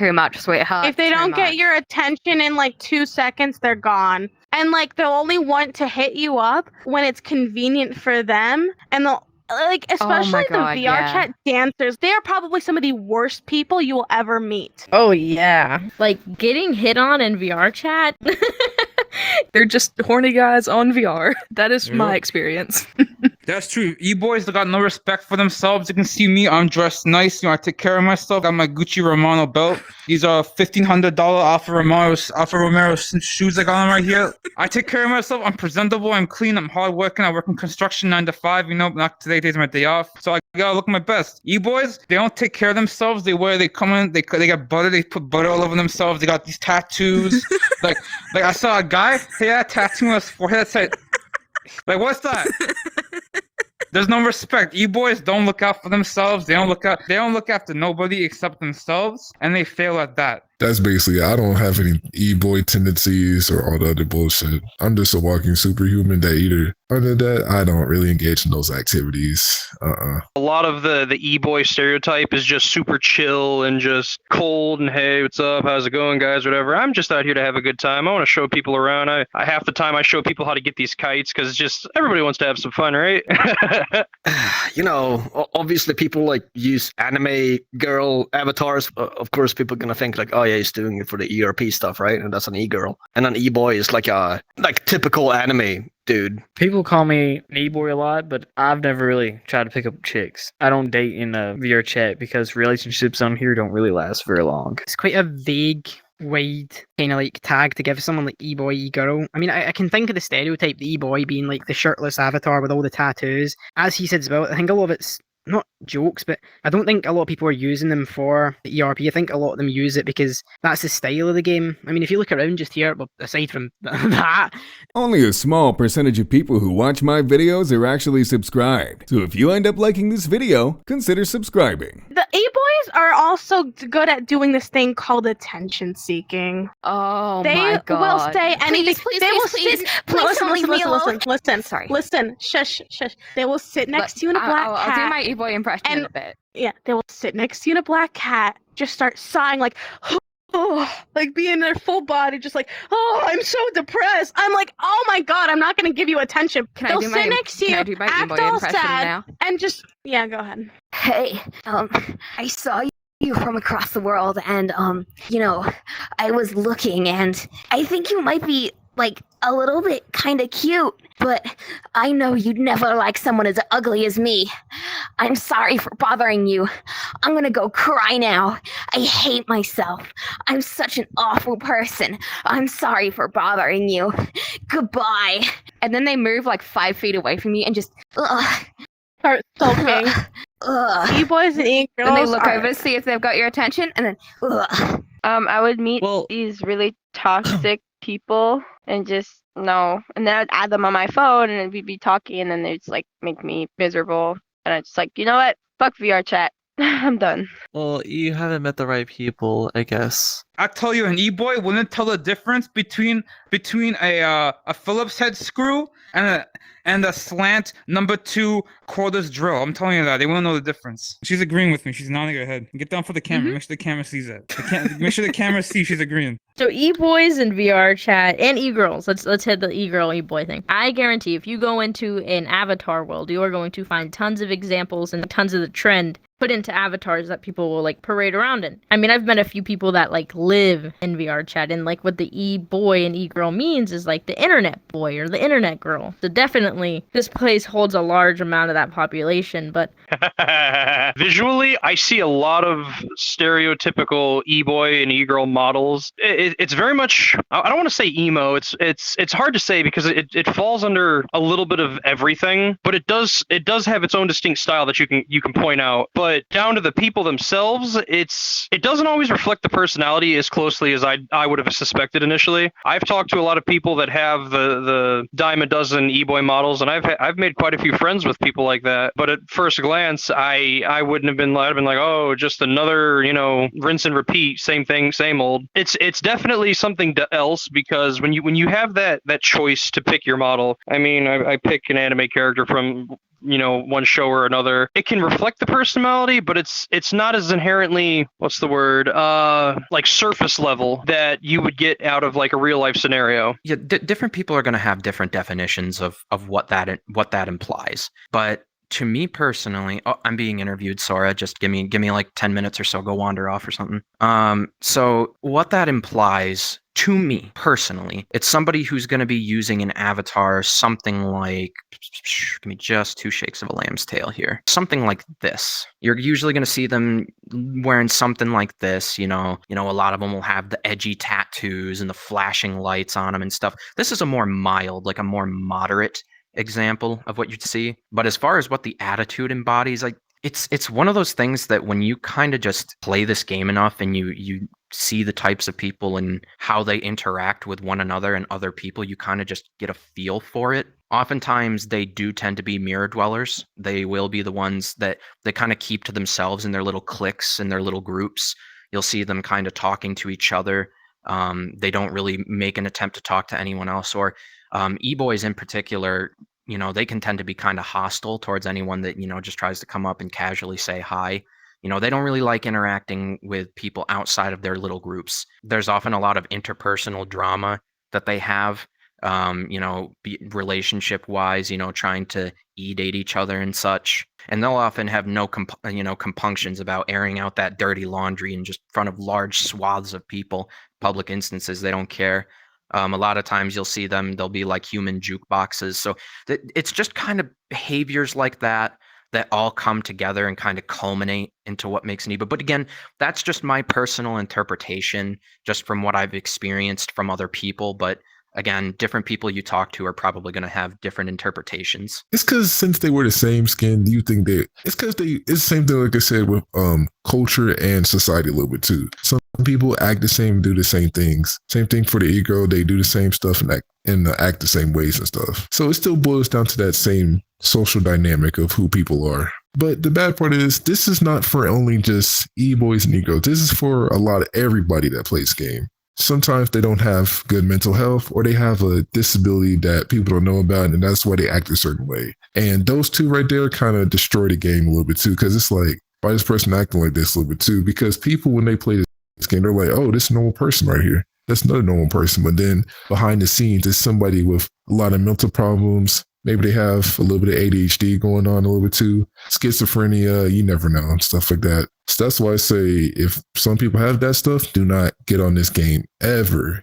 too much, sweetheart. If they don't get your attention in like 2 seconds, they're gone. And like they'll only want to hit you up when it's convenient for them. And they'll especially the VRChat dancers, they are probably some of the worst people you will ever meet. Oh yeah. Like getting hit on in VRChat. They're just horny guys on VR. That is my experience. That's true. E-boys got no respect for themselves. You can see me. I'm dressed nice. I take care of myself. Got my Gucci Romano belt. These are $1,500 Alfa Romero shoes I got on right here. I take care of myself. I'm presentable. I'm clean. I'm hardworking. I work in construction 9 to 5. Not today's my day off. So I gotta look my best. E-boys, they don't take care of themselves. They come in. They got butter. They put butter all over themselves. They got these tattoos. like I saw a guy. He had a tattoo on his forehead that said, like, what's that? There's no respect. E-boys don't look out for themselves. They don't look after nobody except themselves, and they fail at that. That's basically, I don't have any e-boy tendencies or all the other bullshit. I'm just a walking superhuman that either, other than that, I don't really engage in those activities. A lot of the e-boy stereotype is just super chill and just cold and, hey, what's up? How's it going, guys? Whatever. I'm just out here to have a good time. I want to show people around. I half the time I show people how to get these kites because just everybody wants to have some fun, right? You know, obviously people like use anime girl avatars. Of course, people are going to think like, oh yeah, he's doing it for the ERP stuff, right? And that's an e-girl. And an e-boy is like a typical anime dude. People call me an e-boy a lot, but I've never really tried to pick up chicks. I don't date in a VR chat because relationships on here don't really last very long. It's quite a vague, wide kind of like tag to give someone like e-boy, e-girl. I mean, I can think of the stereotype, the e-boy being like the shirtless avatar with all the tattoos. As he said as well, I think a lot of it's not jokes, but I don't think a lot of people are using them for the ERP. I think a lot of them use it because that's the style of the game. I mean, if you look around just here, well, aside from that. Only a small percentage of people who watch my videos are actually subscribed. So if you end up liking this video, consider subscribing. The e-boys are also good at doing this thing called attention seeking. Oh they my God. will say anything. Please don't leave me alone. Listen. Sorry. Listen. Shush. They will sit next to you in a black cat. I'll do my e-boy impression in a bit. Yeah, they will sit next to you in a black cat, just start sighing like, oh, like being their full body, just like, oh, I'm so depressed. I'm like, oh my God, I'm not gonna give you attention. They'll sit next to you, act all sad, and just, yeah, go ahead. Hey, I saw you from across the world, and I was looking, and I think you might be like a little bit kind of cute, but I know you'd never like someone as ugly as me. I'm sorry for bothering you. I'm gonna go cry now. I hate myself. I'm such an awful person. I'm sorry for bothering you. Goodbye. And then they move like 5 feet away from you and just start sulking. E-boys and e-girls. Then they look over to see if they've got your attention, and then I would meet these really toxic people and just and then I'd add them on my phone and we'd be talking and then they'd just like make me miserable and I just like, you know what, fuck VR chat. I'm done. Well, you haven't met the right people, I guess. I tell you, an e-boy wouldn't tell the difference between a Phillips head screw and a slant number 2 quarters drill. I'm telling you that. They won't know the difference. She's agreeing with me. She's nodding her head. Get down for the camera. Make sure the camera sees it. Make sure the camera sees she's agreeing. So e-boys and VR chat and e-girls. Let's hit the e-girl, e-boy thing. I guarantee if you go into an avatar world, you are going to find tons of examples and tons of the trend put into avatars that people will like parade around in. I mean, I've met a few people that like live in VR chat, and like what the e-boy and e-girl means is like the internet boy or the internet girl. So definitely this place holds a large amount of that population, but visually I see a lot of stereotypical e-boy and e-girl models. It's very much, I don't want to say emo. It's hard to say because it falls under a little bit of everything, but it does have its own distinct style that you can point out. But down to the people themselves, it doesn't always reflect the personality as closely as I would have suspected initially. I've talked to a lot of people that have the dime a dozen e-boy models, and I've made quite a few friends with people like that. But at first glance, I wouldn't have been. I'd have been like, oh, just another, rinse and repeat, same thing, same old. It's definitely something else because when you have that choice to pick your model, I mean, I pick an anime character from one show or another. It can reflect the personality, but it's not as inherently, what's the word, like surface level that you would get out of like a real life scenario. Yeah, different people are going to have different definitions of what that implies. But to me personally, I'm being interviewed, Sora. Just give me like 10 minutes or so, go wander off or something. So what that implies to me personally, it's somebody who's going to be using an avatar, something like, give me just 2 shakes of a lamb's tail here. Something like this. You're usually going to see them wearing something like this. A lot of them will have the edgy tattoos and the flashing lights on them and stuff. This is a more mild, like a more moderate example of what you'd see. But as far as what the attitude embodies, like it's one of those things that when you kind of just play this game enough and you see the types of people and how they interact with one another and other people, you kind of just get a feel for it. Oftentimes they do tend to be mirror dwellers. They will be the ones that they kind of keep to themselves in their little cliques and their little groups. You'll see them kind of talking to each other. They don't really make an attempt to talk to anyone else. Or e-boys in particular, they can tend to be kind of hostile towards anyone that, just tries to come up and casually say hi. They don't really like interacting with people outside of their little groups. There's often a lot of interpersonal drama that they have, relationship-wise, trying to e-date each other and such. And they'll often have no compunctions about airing out that dirty laundry in just front of large swaths of people, public instances. They don't care. A lot of times you'll see them, they'll be like human jukeboxes. So it's just kind of behaviors like that all come together and kind of culminate into what makes an e-boy. But again, that's just my personal interpretation, just from what I've experienced from other people. But again, different people you talk to are probably going to have different interpretations. It's because since they wear the same skin, do you think it's the same thing, like I said, with culture and society a little bit too. Some people act the same, do the same things. Same thing for the e-girl, they do the same stuff and act the same ways and stuff. So it still boils down to that same social dynamic of who people are. But the bad part is, this is not for only just e-boys and e-girls. This is for a lot of everybody that plays game. Sometimes they don't have good mental health, or they have a disability that people don't know about, and that's why they act a certain way. And those two right there kind of destroy the game a little bit too, because it's like, why is this person acting like this a little bit too? Because people, when they play this game, they're like, oh, this is a normal person right here. That's not a normal person. But then behind the scenes, it's somebody with a lot of mental problems. Maybe they have a little bit of ADHD going on a little bit too. Schizophrenia, you never know, stuff like that. So that's why I say, if some people have that stuff, do not get on this game ever.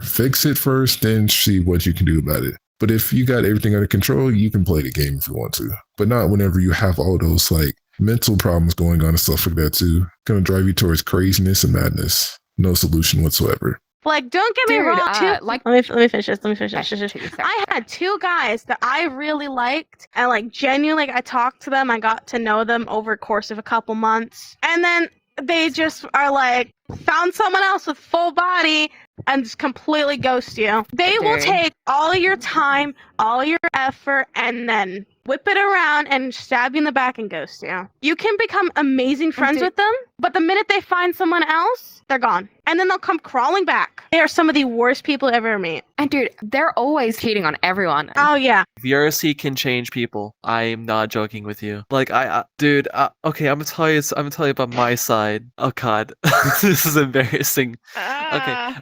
Fix it first, then see what you can do about it. But if you got everything under control, you can play the game if you want to. But not whenever you have all those like mental problems going on and stuff like that too. Gonna drive you towards craziness and madness. No solution whatsoever. Like, don't get me wrong. like, let me finish this. I had 2 guys that I really liked, and like genuinely, I talked to them. I got to know them over a course of a couple months, and then they just are like, found someone else with full body and just completely ghost you. They will take all your time, all your effort, and then whip it around and stab you in the back and ghost you. You can become amazing friends with them, but the minute they find someone else, they're gone. And then they'll come crawling back. They are some of the worst people I've ever met. And dude, they're always cheating on everyone. Oh yeah. VRC can change people. I'm not joking with you. Like dude, okay, I'm gonna tell you about my side. Oh god. This is embarrassing. Okay.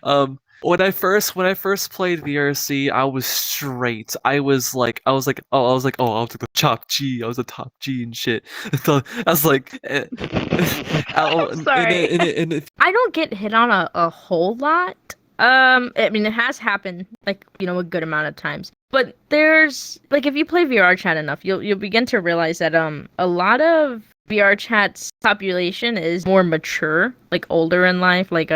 When I first played VRC, I was straight. I was like, oh, I was like the top G. I was the top G and shit. So I was like, I'm sorry. I don't get hit on a whole lot. I mean, it has happened, like, a good amount of times. But there's, like, if you play VRChat enough, you'll begin to realize that a lot of VRChat's population is more mature, like older in life, like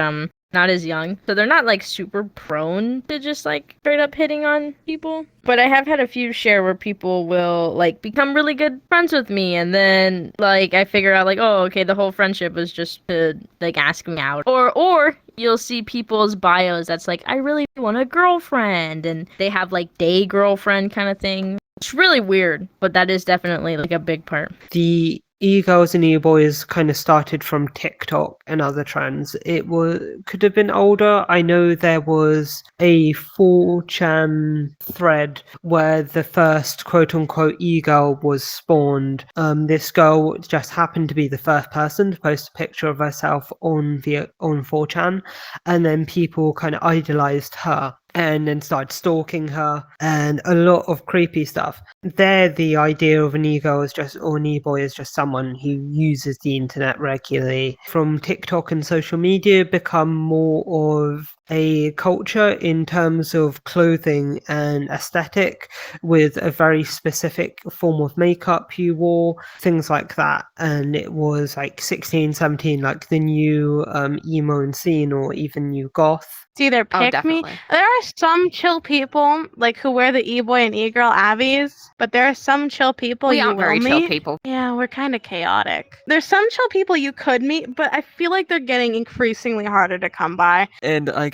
not as young. So they're not like super prone to just like straight up hitting on people. But I have had a few share where people will like become really good friends with me, and then like I figure out like, oh, okay, the whole friendship was just to like ask me out. Or you'll see people's bios that's like, I really want a girlfriend, and they have like day girlfriend kind of thing. It's really weird, but that is definitely like a big part. The e-girls and e-boys kind of started from TikTok and other trends. Could have been older. I know there was a 4chan thread where the first quote-unquote e-girl was spawned. This girl just happened to be the first person to post a picture of herself on 4chan, and then people kind of idolized her and then started stalking her, and a lot of creepy stuff. There, the idea of an e-girl or an e-boy is just someone who uses the internet regularly. From TikTok and social media, become more of a culture in terms of clothing and aesthetic, with a very specific form of makeup you wore, things like that. And it was like 16, 17, like the new emo and scene, or even new goth. It's either pick me. There are some chill people like who wear the e-boy and e-girl abbeys, but there are some chill people We you aren't very will chill meet. people. Yeah, we're kind of chaotic. There's some chill people you could meet, but I feel like they're getting increasingly harder to come by. And I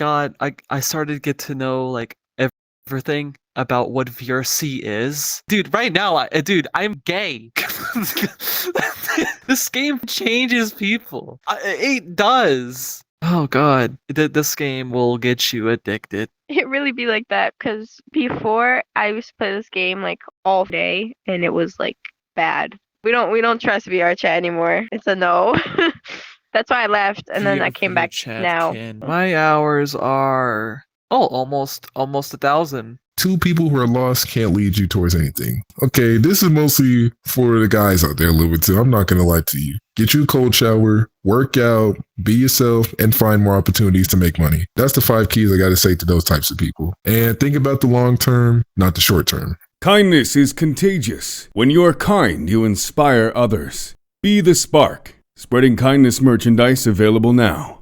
started to get to know like everything about what VRC is. Dude, right now, I'm gay. This game changes people. It does. Oh god, this game will get you addicted. It really be like that because before I used to play this game like all day and it was like bad. We don't trust VRChat anymore. It's a no. That's why I left and then I came back now. My hours are almost 1,000. 2 people who are lost can't lead you towards anything. Okay, this is mostly for the guys out there a little bit too. I'm not going to lie to you. Get you a cold shower, work out, be yourself, and find more opportunities to make money. That's the 5 keys I got to say to those types of people. And think about the long term, not the short term. Kindness is contagious. When you are kind, you inspire others. Be the spark. Spreading kindness merchandise available now.